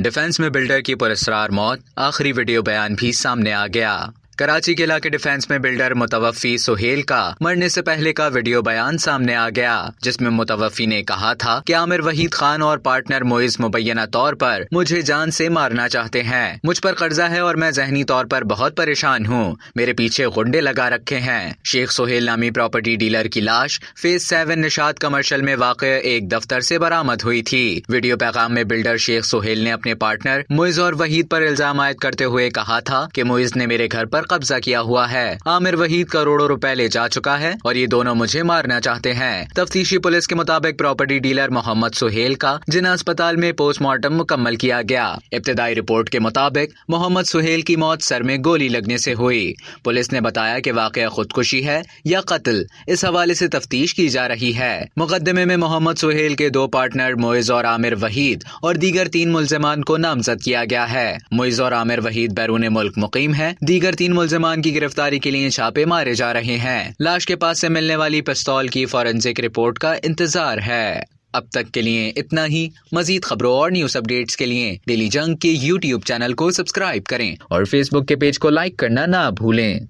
Defence में builder की पुरस्कार मौत, आखिरी वीडियो बयान भी सामने आ गया। कराची के इलाके डिफेंस में बिल्डर मुतवफ़ी सुहेल का मरने से पहले का वीडियो बयान सामने आ गया, जिसमें मुतवफ़ी ने कहा था कि आमिर वहीद खान और पार्टनर मोइज मुबैना तौर पर मुझे जान से मारना चाहते हैं। मुझ पर कर्जा है और मैं ज़हनी तौर पर बहुत परेशान हूँ। मेरे पीछे गुंडे लगा रखे हैं। शेख सुहेल नामी प्रॉपर्टी डीलर की लाश फेज 7 निशात कमर्शियल में वाक़े एक दफ्तर से बरामद हुई थी। वीडियो पैगाम में बिल्डर शेख सुहेल ने अपने पार्टनर मोइज और वहीद पर इल्जाम आयद करते हुए कहा था कि मोइज ने मेरे घर पर कब्जा किया हुआ है। आमिर वहीद करोड़ों रुपए ले जा चुका है और ये दोनों मुझे मारना चाहते हैं। तफ्तीशी पुलिस के मुताबिक प्रॉपर्टी डीलर मोहम्मद सुहेल का जिना अस्पताल में पोस्टमार्टम मुकम्मल किया गया। इब्तिदाई रिपोर्ट के मुताबिक मोहम्मद सुहेल की मौत सर में गोली लगने से हुई। पुलिस ने बताया कि वाकया खुदकुशी है या कत्ल, इस हवाले से तफ्तीश की जा रही है। मुकदमे में मोहम्मद सुहेल के 2 पार्टनर मोइज और आमिर वहीद और दीगर 3 मुल्जिमान को नामजद किया गया है। मोइज और आमिर वहीद बैरून मुल्क मुकीम है। दीगर 3 मुल्जिमान की गिरफ्तारी के लिए छापे मारे जा रहे हैं। लाश के पास से मिलने वाली पिस्तौल की फॉरेंसिक रिपोर्ट का इंतजार है। अब तक के लिए इतना ही। मजीद खबरों और न्यूज अपडेट्स के लिए डेली जंग के YouTube चैनल को सब्सक्राइब करें और Facebook के पेज को लाइक करना ना भूलें।